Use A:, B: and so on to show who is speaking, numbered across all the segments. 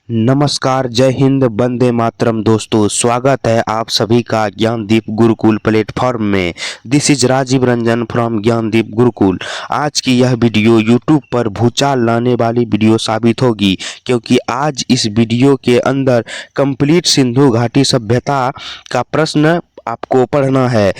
A: नमस्कार, जय हिंद, वंदे मातरम। दोस्तों, स्वागत है आप सभी का ज्ञानदीप गुरुकुल प्लेटफॉर्म में। This is Rajeev Ranjan from Gyandeep Gurukul. आज की यह वीडियो यूट्यूब पर भूचाल लाने वाली वीडियो साबित होगी, क्योंकि आज इस वीडियो के अंदर कंप्लीट सिंधु घाटी सभ्यता का प्रश्न आपको पढ़ना है।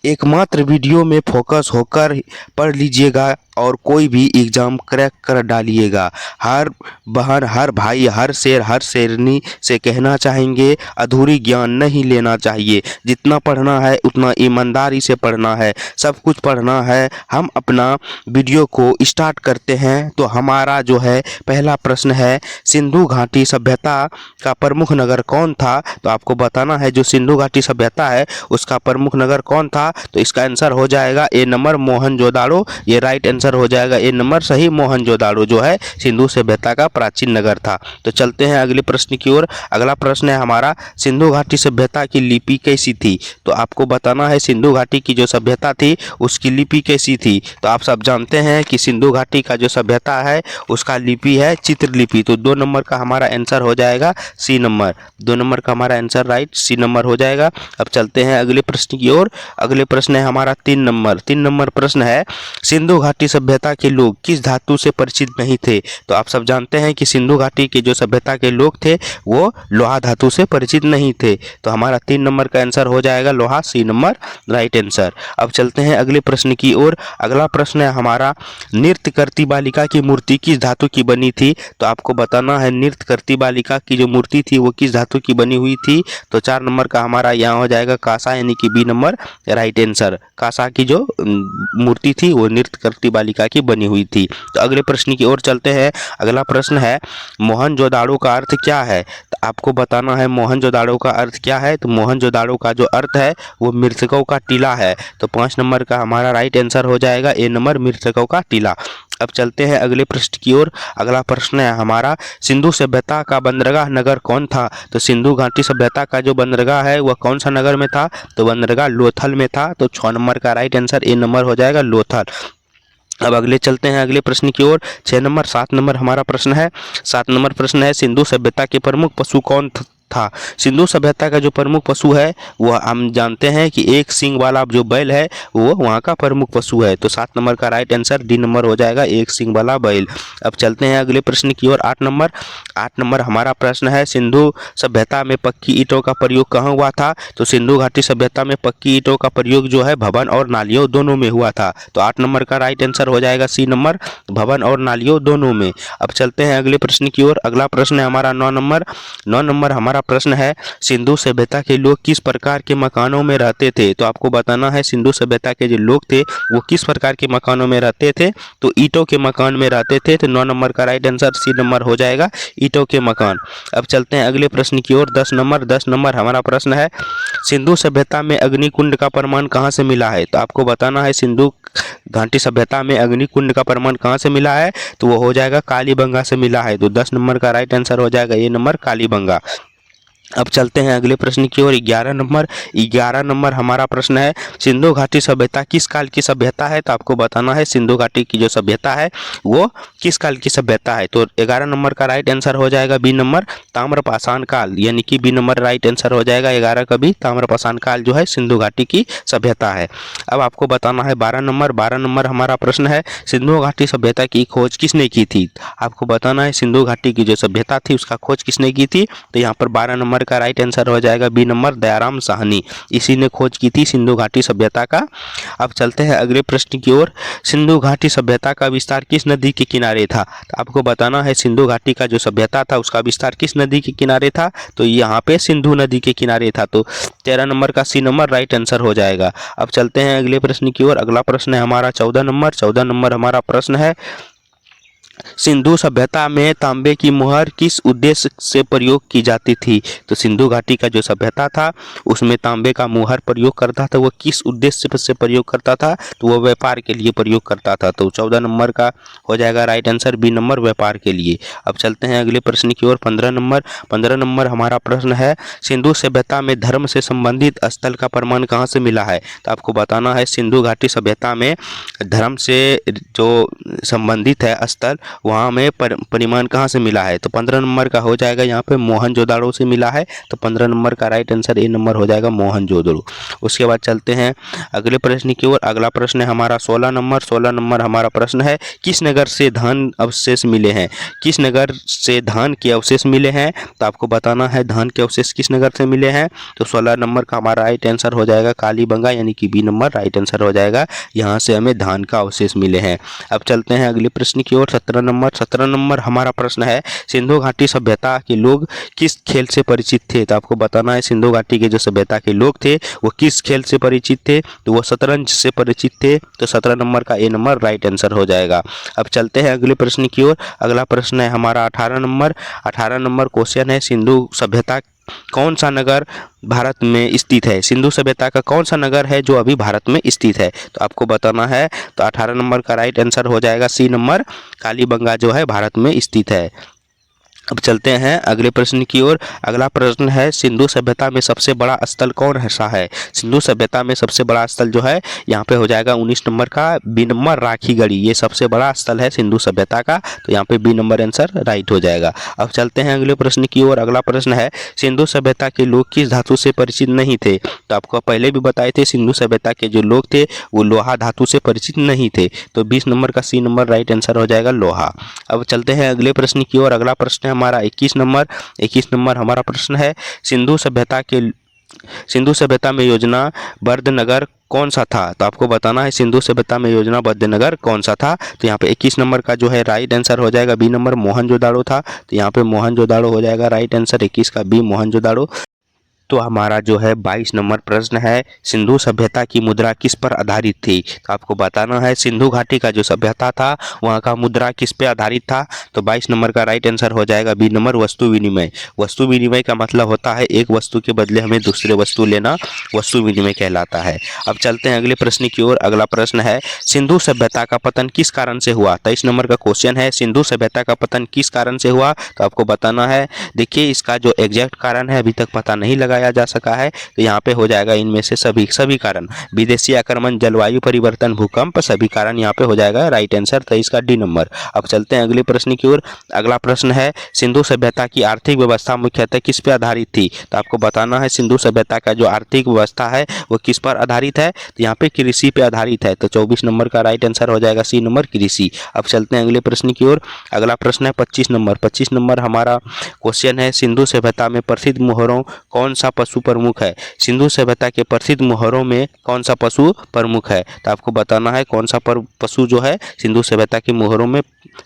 A: एकमात्र वीडियो में फोकस होकर पढ़ लीजिएगा और कोई भी एग्ज़ाम क्रैक कर डालिएगा। हर बहन, हर भाई, हर शेर, हर शेरनी से कहना चाहेंगे, अधूरी ज्ञान नहीं लेना चाहिए। जितना पढ़ना है उतना ईमानदारी से पढ़ना है, सब कुछ पढ़ना है। हम अपना वीडियो को स्टार्ट करते हैं। तो हमारा जो है पहला प्रश्न है, सिंधु घाटी सभ्यता का प्रमुख नगर कौन था? तो आपको बताना है जो सिंधु घाटी सभ्यता है उसका प्रमुख नगर कौन था। तो इसका आंसर हो जाएगा ए नंबर, मोहनजोदाड़ो। ये राइट आंसर हो जाएगा ए नंबर सही। मोहनजोदाड़ो जो है सिंधु सभ्यता का प्राचीन नगर था। तो चलते हैं अगले प्रश्न की ओर। अगला प्रश्न है हमारा, सिंधु घाटी सभ्यता की लिपि कैसी थी? तो आपको बताना है सिंधु घाटी की जो सभ्यता थी उसकी लिपि कैसी थी। तो आप सब जानते हैं कि सिंधु घाटी का जो सभ्यता है उसका लिपि है चित्रलिपि। तो 2 नंबर का हमारा आंसर हो जाएगा सी नंबर। 2 नंबर का हमारा आंसर राइट सी नंबर हो जाएगा। अब चलते हैं अगले प्रश्न की ओर। अगले प्रश्न है हमारा 3 नंबर। 3 नंबर प्रश्न है, सिंधु घाटी सभ्यता के लोग किस धातु से परिचित नहीं थे? तो आप सब जानते हैं कि सिंधु घाटी के जो सभ्यता के लोग थे वो लोहा धातु से परिचित नहीं थे। तो हमारा 3 नंबर का आंसर हो जाएगा लोहा, सी नंबर राइट आंसर। अब चलते हैं अगले प्रश्न की ओर। अगला प्रश्न है हमारा, नृत्य करती बालिका की मूर्ति किस धातु की बनी थी? तो आपको बताना है नृत्य करती बालिका की जो मूर्ति थी वो किस धातु की बनी हुई थी। तो 4 नंबर का हमारा यहाँ हो जाएगा कांसा, यानी कि बी नंबर राइट आंसर। कांसा की जो मूर्ति थी वो नृत्य करती बालिका की बनी हुई थी। तो अगले प्रश्न की ओर चलते हैं। अगला प्रश्न है, मोहनजोदाड़ो का अर्थ क्या है? तो आपको बताना है मोहनजोदाड़ो का अर्थ क्या है। तो मोहनजोदाड़ो का जो अर्थ है वो मृतकों का टीला है। तो 5 नंबर का हमारा राइट आंसर हो जाएगा ए नंबर, मृतकों का टीला। अब चलते हैं अगले प्रश्न की ओर। अगला प्रश्न है हमारा, सिंधु सभ्यता का बंदरगाह नगर कौन था? तो सिंधु घाटी सभ्यता का जो बंदरगाह है वह कौन सा नगर में था? तो बंदरगाह लोथल में था। तो 6 नंबर का राइट आंसर ए नंबर हो जाएगा लोथल। अब अगले चलते हैं अगले प्रश्न की ओर। 6 नंबर 7 नंबर हमारा प्रश्न है। 7 नंबर प्रश्न है, सिंधु सभ्यता के प्रमुख पशु कौन था? सिंधु सभ्यता का जो प्रमुख पशु है वह हम जानते हैं कि एक सींग वाला जो बैल है वो वहाँ का प्रमुख पशु है। तो 7 नंबर का राइट आंसर डी नंबर हो जाएगा, एक सींग वाला बैल। अब चलते हैं अगले प्रश्न की ओर। 8 नंबर। 8 नंबर हमारा प्रश्न है, सिंधु सभ्यता में पक्की ईंटों का प्रयोग कहाँ हुआ था? तो सिंधु घाटी सभ्यता में पक्की ईंटों का प्रयोग जो है भवन और नालियों दोनों में हुआ था। तो 8 नंबर का राइट आंसर हो जाएगा सी नंबर, भवन और नालियों दोनों में। अब चलते हैं अगले प्रश्न की ओर। अगला प्रश्न है हमारा 9 नंबर। 9 नंबर हमारा प्रश्न है, सिंधु सभ्यता के लोग किस प्रकार के मकानों में रहते थे? तो आपको बताना है सिंधु सभ्यता के जो लोग थे वो किस प्रकार के मकानों में रहते थे। तो ईंटों के मकान में रहते थे। तो 9 नंबर का राइट आंसर सी नंबर हो जाएगा, ईंटों के मकान। अब चलते हैं अगले प्रश्न की ओर। 10 नंबर। 10 नंबर हमारा प्रश्न है, सिंधु सभ्यता में अग्निकुंड का प्रमाण कहाँ से मिला है? तो आपको बताना है सिंधु घाटी सभ्यता में अग्निकुंड का प्रमाण कहाँ से मिला है? तो वो हो जाएगा कालीबंगा से मिला है। तो 10 नंबर का राइट आंसर हो जाएगा ये नंबर, कालीबंगा। अब चलते हैं अगले प्रश्न की ओर। 11 नंबर। 11 नंबर हमारा प्रश्न है, सिंधु घाटी सभ्यता किस काल की सभ्यता है? तो आपको बताना है सिंधु घाटी की जो सभ्यता है वो किस काल की सभ्यता है। तो 11 नंबर का राइट आंसर हो जाएगा बी नंबर, ताम्रपाषाण काल, यानी कि बी नंबर राइट आंसर हो जाएगा 11 का भी। ताम्रपाषाण काल जो है सिंधु घाटी की सभ्यता है। अब आपको बताना है 12 नंबर। 12 नंबर हमारा प्रश्न है, सिंधु घाटी सभ्यता की खोज किसने की थी? आपको बताना है सिंधु घाटी की जो सभ्यता थी उसका खोज किसने की थी। तो यहाँ पर 12 नंबर का राइट आंसर हो जाएगा बी नंबर, दयाराम साहनी। इसी ने खोज की थी सिंधु घाटी सभ्यता का। अब चलते हैं अगले प्रश्न की ओर। सिंधु घाटी सभ्यता का विस्तार किस नदी के किनारे था? तो आपको बताना है सिंधु घाटी का जो सभ्यता था उसका विस्तार किस नदी के किनारे था। तो यहाँ पे सिंधु नदी के किनारे था। तो 13 नंबर का सी नंबर राइट आंसर हो जाएगा। अब चलते हैं अगले प्रश्न की ओर। अगला प्रश्न है हमारा 14 नंबर। 14 नंबर हमारा प्रश्न है, सिंधु सभ्यता में तांबे की मुहर किस उद्देश्य से प्रयोग की जाती थी? तो सिंधु घाटी का जो सभ्यता था उसमें तांबे का मुहर प्रयोग करता था। वो किस उद्देश्य से प्रयोग करता था? तो वो व्यापार के लिए प्रयोग करता था। तो 14 नंबर का हो जाएगा राइट आंसर बी नंबर, व्यापार के लिए। अब चलते हैं अगले प्रश्न की ओर। 15 नंबर। 15 नंबर हमारा प्रश्न है, सिंधु सभ्यता में धर्म से संबंधित स्थल का प्रमाण कहाँ से मिला है? तो आपको बताना है सिंधु घाटी सभ्यता में धर्म से जो संबंधित है स्थल वहाँ हमें परिमाण कहाँ से मिला है, तो 15 नंबर का हो जाएगा यहाँ पे मोहनजोदाड़ो से मिला है। तो 15 नंबर का राइट आंसर ए नंबर हो जाएगा मोहनजोदड़ो। उसके बाद चलते हैं अगले प्रश्न की ओर। अगला प्रश्न है हमारा 16 नंबर। 16 नंबर हमारा प्रश्न है, किस नगर से धान अवशेष मिले हैं? किस नगर से धान के अवशेष मिले हैं? तो आपको बताना है धान के अवशेष किस नगर से मिले हैं। तो 16 नंबर का हमारा राइट आंसर हो जाएगा कालीबंगा, यानी कि बी नंबर राइट आंसर हो जाएगा। यहाँ से हमें धान का अवशेष मिले हैं। अब चलते हैं अगले प्रश्न की ओर। 17 नंबर। 17 नंबर हमारा प्रश्न है, सिंधु घाटी सभ्यता के लोग किस खेल से परिचित थे? तो आपको बताना है सिंधु घाटी के जो सभ्यता के लोग थे वो किस खेल से परिचित थे, तो वो शतरंज से परिचित थे। तो 17 नंबर का ए नंबर राइट आंसर हो जाएगा। अब चलते हैं अगले प्रश्न की ओर। अगला प्रश्न है हमारा 18 नंबर। 18 नंबर क्वेश्चन है, सिंधु सभ्यता कौन सा नगर भारत में स्थित है? सिंधु सभ्यता का कौन सा नगर है जो अभी भारत में स्थित है? तो आपको बताना है। तो 18 नंबर का राइट आंसर हो जाएगा सी नंबर, कालीबंगा जो है भारत में स्थित है। अब चलते हैं अगले प्रश्न की ओर। अगला प्रश्न है, सिंधु सभ्यता में सबसे बड़ा स्थल कौन सा है? सिंधु सभ्यता में सबसे बड़ा स्थल जो है यहाँ पे हो जाएगा 19 नंबर का बी नंबर राखीगढ़ी। ये सबसे बड़ा स्थल है सिंधु सभ्यता का। तो यहाँ पे बी नंबर आंसर राइट हो जाएगा। अब चलते हैं अगले प्रश्न की ओर। अगला प्रश्न है, सिंधु सभ्यता के लोग किस धातु से परिचित नहीं थे? तो आपको पहले भी बताए थे सिंधु सभ्यता के जो लोग थे वो लोहा धातु से परिचित नहीं थे। तो 20 नंबर का सी नंबर राइट आंसर हो जाएगा लोहा। अब चलते हैं अगले प्रश्न की ओर। अगला प्रश्न है हमारा 21 नंबर। 21 नंबर हमारा प्रश्न है, सिंधु सभ्यता में योजना बद्ध नगर कौन सा था? तो आपको बताना है सिंधु सभ्यता में योजना बद्ध नगर कौन सा था। तो यहाँ पे 21 नंबर का जो है राइट आंसर हो जाएगा बी नंबर मोहनजोदाड़ो था। तो यहाँ पे मोहनजोदाड़ो हो जाएगा राइट आंसर, 21 का बी मोहनजोदाड़ो। तो हमारा जो है 22 नंबर प्रश्न है, सिंधु सभ्यता की मुद्रा किस पर आधारित थी? तो आपको बताना है सिंधु घाटी का जो सभ्यता था वहाँ का मुद्रा किस पे आधारित था। तो 22 नंबर का राइट आंसर हो जाएगा बी नंबर वस्तु विनिमय। वस्तु विनिमय का मतलब होता है एक वस्तु के बदले हमें दूसरे वस्तु लेना, वस्तु विनिमय कहलाता है। अब चलते हैं अगले प्रश्न की ओर। अगला प्रश्न है, सिंधु सभ्यता का पतन किस कारण से हुआ? 23 नंबर का क्वेश्चन है, सिंधु सभ्यता का पतन किस कारण से हुआ? तो आपको बताना है। देखिए इसका जो एग्जैक्ट कारण है अभी तक पता नहीं लगाया जा सका है। तो यहाँ पे हो जाएगा इनमें से सभी कारण, विदेशी आक्रमण, जलवायु परिवर्तन, भूकंप, सभी कारण यहाँ पे हो जाएगा राइट आंसर, तो इसका डी नंबर। अब चलते हैं अगले प्रश्न की ओर। अगला प्रश्न है, सिंधु सभ्यता की आर्थिक व्यवस्था मुख्यतः किस पे आधारित थी? तो आपको बताना है सिंधु सभ्यता का जो आर्थिक व्यवस्था है वो किस पर आधारित है? तो यहाँ पे कृषि पे आधारित है। तो 24 नंबर का राइट आंसर हो जाएगा सी नंबर कृषि। अब चलते हैं अगले प्रश्न की ओर। अगला प्रश्न है 25 नंबर। 25 नंबर हमारा क्वेश्चन है, सिंधु सभ्यता में प्रसिद्ध मोहरों कौन सा पशु प्रमुख है? सिंधु सभ्यता के प्रसिद्ध मोहरों में कौन सा पशु प्रमुख है? तो आपको बताना है कौन सा पशु जो है सिंधु सभ्यता के मोहरों में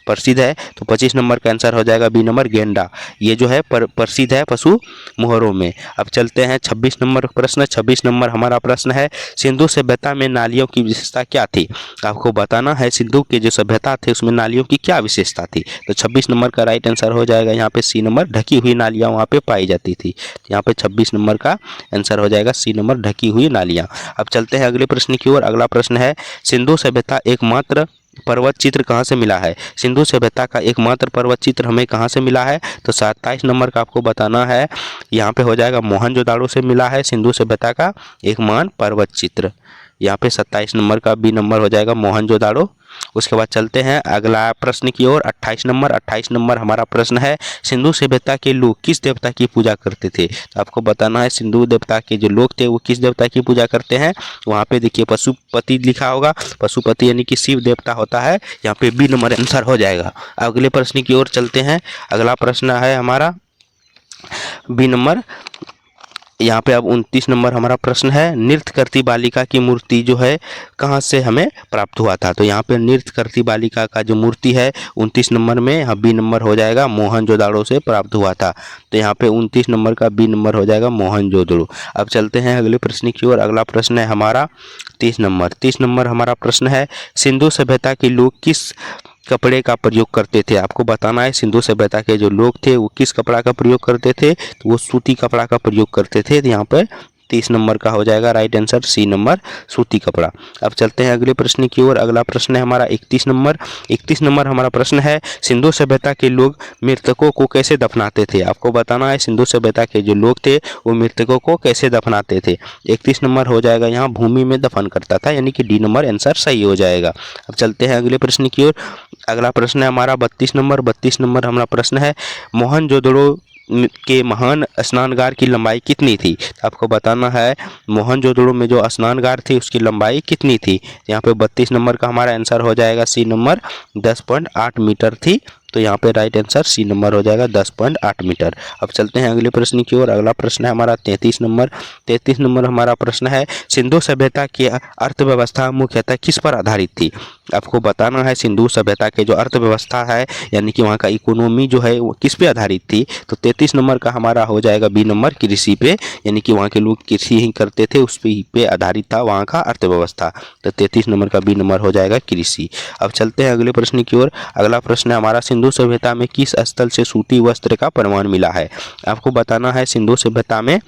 A: प्रसिद्ध है। तो 25 नंबर का आंसर हो जाएगा बी नंबर गेंडा। ये जो है प्रसिद्ध है पशु मोहरों में। अब चलते हैं 26 नंबर प्रश्न। 26 नंबर हमारा प्रश्न है, सिंधु सभ्यता में नालियों की विशेषता क्या थी? आपको बताना है सिंधु के जो सभ्यता थे उसमें नालियों की क्या विशेषता थी। तो 26 नंबर का राइट आंसर हो जाएगा यहाँ पे सी नंबर, ढकी हुई नालियाँ वहाँ पे पाई जाती थी। यहाँ पे 26 नंबर का आंसर हो जाएगा सी नंबर, ढकी हुई नालियाँ। अब चलते हैं अगले प्रश्न की ओर। अगला प्रश्न है, सिंधु सभ्यता एकमात्र पर्वत चित्र कहाँ से मिला है? सिंधु सभ्यता का एकमात्र पर्वत चित्र हमें कहाँ से मिला है? तो 27 नंबर का आपको बताना है। यहाँ पे हो जाएगा मोहनजोदाड़ो से मिला है सिंधु सभ्यता का एकमात्र पर्वत चित्र। यहाँ पे 27 नंबर का बी नंबर हो जाएगा मोहनजोदाड़ो। उसके बाद चलते हैं अगला प्रश्न की ओर। 28 नंबर। 28 नंबर हमारा प्रश्न है, सिंधु सभ्यता के लोग किस देवता की पूजा करते थे? तो आपको बताना है सिंधु देवता के जो लोग थे वो किस देवता की पूजा करते हैं। वहाँ पे देखिए पशुपति लिखा होगा, पशुपति यानी कि शिव देवता होता है। यहाँ पे बी नंबर आंसर हो जाएगा। अगले प्रश्न की ओर चलते हैं। अगला प्रश्न है हमारा बी नंबर। यहाँ पे अब 29 नंबर हमारा प्रश्न है, नृत्य करती बालिका की मूर्ति जो है कहाँ से हमें प्राप्त हुआ था? तो यहाँ पे नृत्य करती बालिका का जो मूर्ति है 29 नंबर में, यहाँ बी नंबर हो जाएगा मोहनजोदाड़ो से प्राप्त हुआ था। तो यहाँ पे 29 नंबर का बी नंबर हो जाएगा मोहनजोदड़ो। अब चलते हैं अगले प्रश्न की ओर। अगला प्रश्न है हमारा 30 नंबर। 30 नंबर हमारा प्रश्न है, सिंधु सभ्यता के लोग किस कपड़े का प्रयोग करते थे? आपको बताना है सिंधु सभ्यता के जो लोग थे वो किस कपड़ा का प्रयोग करते थे। तो वो सूती कपड़ा का प्रयोग करते थे। तो यहाँ पे 30 नंबर का हो जाएगा राइट आंसर सी नंबर सूती कपड़ा। अब चलते हैं अगले प्रश्न की ओर। अगला प्रश्न है हमारा 31 नंबर। 31 नंबर हमारा प्रश्न है सिंधु सभ्यता के लोग मृतकों को कैसे दफनाते थे। आपको बताना है सिंधु सभ्यता के जो लोग थे वो मृतकों को कैसे दफनाते थे। 31 नंबर हो जाएगा यहाँ भूमि में दफन करता था, यानी कि डी नंबर आंसर सही हो जाएगा। अब चलते हैं अगले प्रश्न की ओर। अगला प्रश्न है हमारा 32 नंबर। 32 नंबर हमारा प्रश्न है मोहनजोदड़ो के महान स्नानगार की लंबाई कितनी थी। आपको बताना है मोहनजोदड़ो में जो स्नानगार थी उसकी लंबाई कितनी थी। यहाँ पे 32 नंबर का हमारा आंसर हो जाएगा सी नंबर 10.8 मीटर थी। तो यहाँ पे राइट आंसर सी नंबर हो जाएगा 10.8 मीटर। अब चलते हैं अगले प्रश्न की ओर। अगला प्रश्न है हमारा 33 नंबर। 33 नंबर हमारा प्रश्न है सिंधु सभ्यता की अर्थव्यवस्था मुख्यतः किस पर आधारित थी। आपको बताना है सिंधु सभ्यता के जो अर्थव्यवस्था है यानी कि वहाँ का इकोनॉमी जो है वो किस पे आधारित थी। तो 33 नंबर का हमारा हो जाएगा बी नंबर कृषि पे, यानी कि वहाँ के लोग कृषि ही करते थे, उस पे आधारित था वहाँ का अर्थव्यवस्था। तो 33 नंबर का बी नंबर हो जाएगा कृषि। अब चलते हैं अगले प्रश्न की ओर। अगला प्रश्न है हमारा सिंधु सभ्यता में किस स्थल से सूती वस्त्र का प्रमाण मिला है। आपको बताना है सिंधु सभ्यता में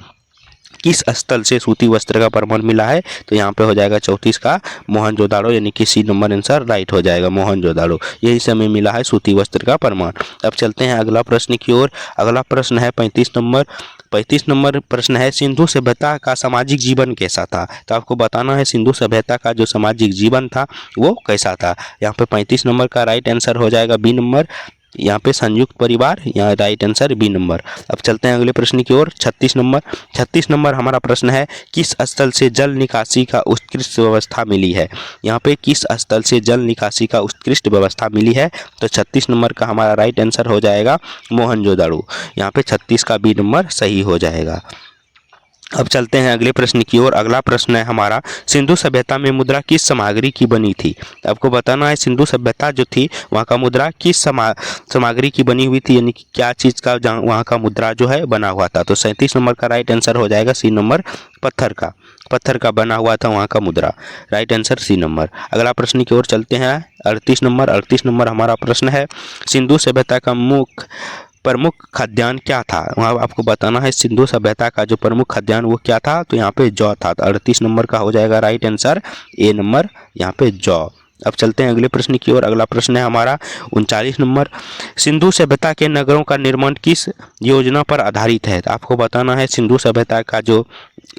A: किस स्थल से सूती वस्त्र का प्रमाण मिला है। तो यहाँ पे हो जाएगा 34 का मोहनजोदाड़ो, यानी कि सी नंबर आंसर राइट हो जाएगा मोहनजोदाड़ो, यही समय मिला है सूती वस्त्र का प्रमाण। अब चलते हैं अगला प्रश्न की ओर। अगला प्रश्न है 35 नंबर। 35 नंबर प्रश्न है सिंधु सभ्यता का सामाजिक जीवन कैसा था। तो आपको बताना है सिंधु सभ्यता का जो सामाजिक जीवन था वो कैसा था। यहाँ पे 35 नंबर का राइट आंसर हो जाएगा बी नंबर, यहाँ पे संयुक्त परिवार, यहाँ राइट आंसर बी नंबर। अब चलते हैं अगले प्रश्न की ओर। 36 नंबर। 36 नंबर हमारा प्रश्न है किस स्थल से जल निकासी का उत्कृष्ट व्यवस्था मिली है। यहाँ पे किस स्थल से जल निकासी का उत्कृष्ट व्यवस्था मिली है। तो 36 नंबर का हमारा राइट आंसर हो जाएगा मोहनजोदाड़ो, यहाँ पे 36 का बी नंबर सही हो जाएगा। अब चलते हैं अगले प्रश्न की ओर। अगला प्रश्न है हमारा सिंधु सभ्यता में मुद्रा किस सामग्री की बनी थी। आपको बताना है सिंधु सभ्यता जो थी वहाँ का मुद्रा किस सामग्री की बनी हुई थी, यानी कि क्या चीज़ का वहाँ का मुद्रा जो है बना हुआ था। तो 37 नंबर का राइट आंसर हो जाएगा सी नंबर पत्थर का बना हुआ था वहाँ का मुद्रा, राइट आंसर सी नंबर। अगला प्रश्न की ओर चलते हैं 38 नंबर। 38 नंबर हमारा प्रश्न है सिंधु सभ्यता का प्रमुख खाद्यान्न क्या था। वहाँ आपको बताना है सिंधु सभ्यता का जो प्रमुख खाद्यान्न वो क्या था। तो यहाँ पे जौ था। तो 38 नंबर का हो जाएगा राइट आंसर ए नंबर, यहाँ पे जौ। अब चलते हैं अगले प्रश्न की ओर। अगला प्रश्न है हमारा 39 नंबर। सिंधु सभ्यता के नगरों का निर्माण किस योजना पर आधारित है। तो आपको बताना है सिंधु सभ्यता का जो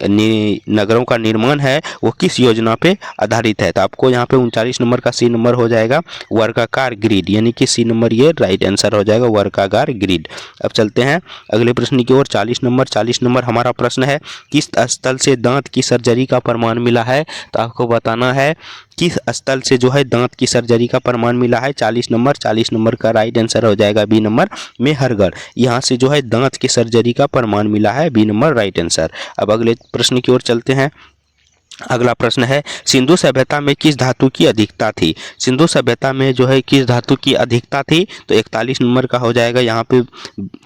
A: नगरों का निर्माण है वो किस योजना पे आधारित है। तो आपको यहाँ पे 39 नंबर का सी नंबर हो जाएगा वर्गाकार ग्रिड, यानी कि सी नंबर ये राइट आंसर हो जाएगा वर्गाकार ग्रिड। अब चलते हैं अगले प्रश्न की ओर। 40 नंबर। 40 नंबर हमारा प्रश्न है किस स्थल से दांत की सर्जरी का प्रमाण मिला है। तो आपको बताना है किस स्थल से जो है दांत की सर्जरी का प्रमाण मिला है। 40 नंबर। 40 नंबर का राइट आंसर हो जाएगा बी नंबर मेहरगढ़, यहाँ से जो है दांत की सर्जरी का प्रमाण मिला है, बी नंबर राइट आंसर। अब अगले प्रश्न की ओर चलते हैं। अगला प्रश्न है सिंधु सभ्यता में किस धातु की अधिकता थी। सिंधु सभ्यता में जो है किस धातु की अधिकता थी। तो 41 नंबर का हो जाएगा यहाँ पे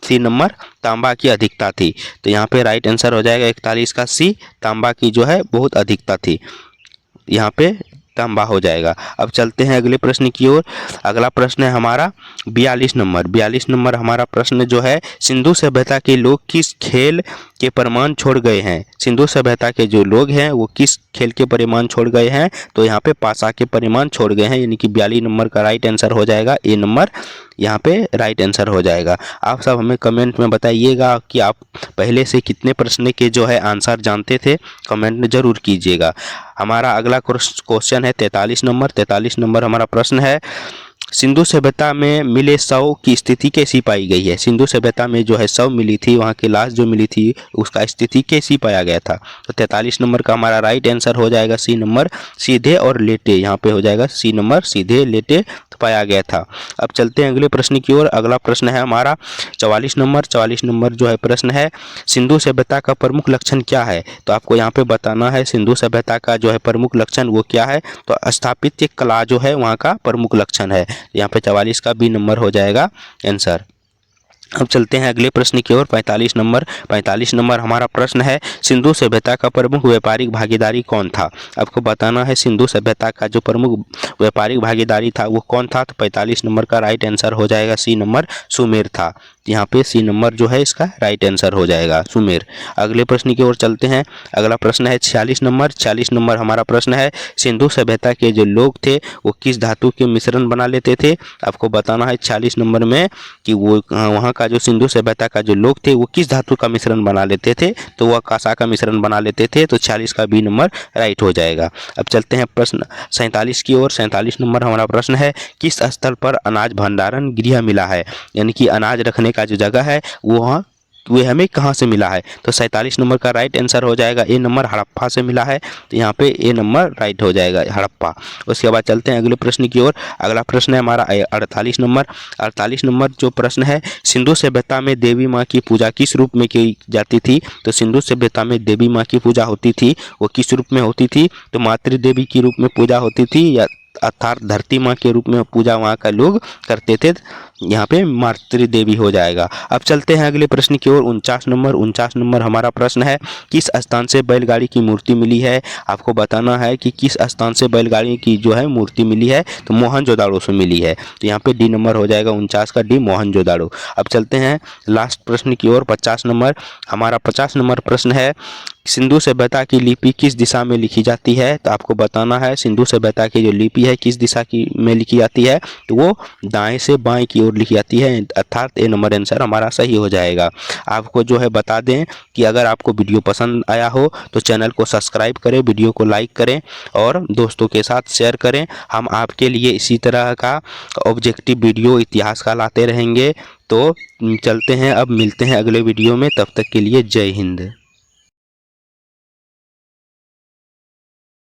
A: सी नंबर तांबा की अधिकता थी। तो यहाँ पे राइट आंसर हो जाएगा 41 का सी, तांबा की जो है बहुत अधिकता थी, यहाँ पे तांबा हो जाएगा। अब चलते हैं अगले प्रश्न की ओर। अगला प्रश्न है हमारा 42 नंबर। 42 नंबर हमारा प्रश्न जो है सिंधु सभ्यता के लोग किस खेल के प्रमाण छोड़ गए हैं। सिंधु सभ्यता के जो लोग हैं वो किस खेल के परिमाण छोड़ गए हैं। तो यहाँ पे पासा के परिमाण छोड़ गए हैं, यानी कि 42 नंबर का राइट आंसर हो जाएगा ए नंबर, यहाँ पे राइट आंसर हो जाएगा। आप सब हमें कमेंट में बताइएगा कि आप पहले से कितने प्रश्न के जो है आंसर जानते थे, कमेंट में ज़रूर कीजिएगा। हमारा अगला क्वेश्चन है 43 नंबर। 43 नंबर हमारा प्रश्न है सिंधु सभ्यता में मिले शव की स्थिति कैसी पाई गई है। सिंधु सभ्यता में जो है शव मिली थी, वहाँ की लाश जो मिली थी उसका स्थिति कैसी पाया गया था। तो 43 नंबर का हमारा राइट आंसर हो जाएगा सी नंबर सीधे और लेटे, यहाँ पे हो जाएगा सी नंबर सीधे लेटे पाया गया था। अब चलते हैं अगले प्रश्न की ओर। अगला प्रश्न है हमारा 44 नंबर। 44 नंबर जो है प्रश्न है सिंधु सभ्यता का प्रमुख लक्षण क्या है। तो आपको यहाँ पे बताना है सिंधु सभ्यता का जो है प्रमुख लक्षण वो क्या है। तो स्थापत्य कला जो है वहाँ का प्रमुख लक्षण है, यहाँ पे 44 का बी नंबर हो जाएगा आंसर। अब चलते हैं अगले प्रश्न की ओर। 45 नंबर हमारा प्रश्न है, सिंधु सभ्यता का प्रमुख व्यापारिक भागीदारी कौन था। आपको बताना है सिंधु सभ्यता का जो प्रमुख व्यापारिक भागीदारी था वो कौन था। तो 45 नंबर का राइट आंसर हो जाएगा सी नंबर, सुमेर था। यहाँ पे सी नंबर जो है इसका राइट आंसर हो जाएगा, सुमेर। अगले प्रश्न की ओर चलते हैं। अगला प्रश्न है 46 नंबर हमारा प्रश्न है, सिंधु सभ्यता के जो लोग थे वो किस धातु के मिश्रण बना लेते थे। आपको बताना है 46 नंबर में कि वो वहाँ का जो सिंधु सभ्यता का जो लोग थे वो किस धातु का मिश्रण बना लेते थे। तो वह कांसा का मिश्रण बना लेते थे। तो 46 का बी नंबर राइट हो जाएगा। अब चलते हैं प्रश्न 47 की ओर। 47 नंबर हमारा प्रश्न है, किस स्थल पर अनाज भंडारण गृह मिला है। यानी कि अनाज रखने का जो जगह है वो हमें कहाँ से मिला है। तो 47 नंबर का राइट आंसर हो जाएगा ए नंबर, हड़प्पा से मिला है। तो यहाँ पे ए नंबर राइट हो जाएगा, हड़प्पा। उसके बाद चलते हैं अगले प्रश्न की ओर। अगला प्रश्न है हमारा 48 नंबर। 48 नंबर जो प्रश्न है, सिंधु सभ्यता में देवी माँ की पूजा किस रूप में की जाती थी। तो सिंधु सभ्यता में देवी माँ की पूजा होती थी, वो किस रूप में होती थी। तो मातृ देवी के रूप में पूजा होती थी, या अर्थात धरती माँ के रूप में पूजा वहाँ का लोग करते थे। यहाँ पे मातृ देवी हो जाएगा। अब चलते हैं अगले प्रश्न की ओर। 49 नंबर हमारा प्रश्न है, किस स्थान से बैलगाड़ी की मूर्ति मिली है। आपको बताना है कि किस स्थान से बैलगाड़ी की जो है मूर्ति मिली है। तो मोहनजोदाड़ो से मिली है। तो यहाँ पे डी नंबर हो जाएगा 49 का डी, मोहनजोदाड़ो। अब चलते हैं लास्ट प्रश्न की ओर। 50 नंबर हमारा 50 नंबर प्रश्न है, सिंधु सभ्यता की लिपि किस दिशा में लिखी जाती है। तो आपको बताना है सिंधु सभ्यता की जो लिपि है किस दिशा की में लिखी जाती है। तो वो दाएं से बाएं की ओर लिखी जाती है, अर्थात ए नंबर आंसर हमारा सही हो जाएगा। आपको जो है बता दें कि अगर आपको वीडियो पसंद आया हो तो चैनल को सब्सक्राइब करें, वीडियो को लाइक करें और दोस्तों के साथ शेयर करें। हम आपके लिए इसी तरह का ऑब्जेक्टिव वीडियो इतिहास का लाते रहेंगे। तो चलते हैं, अब मिलते हैं अगले वीडियो में, तब तक के लिए जय हिंद।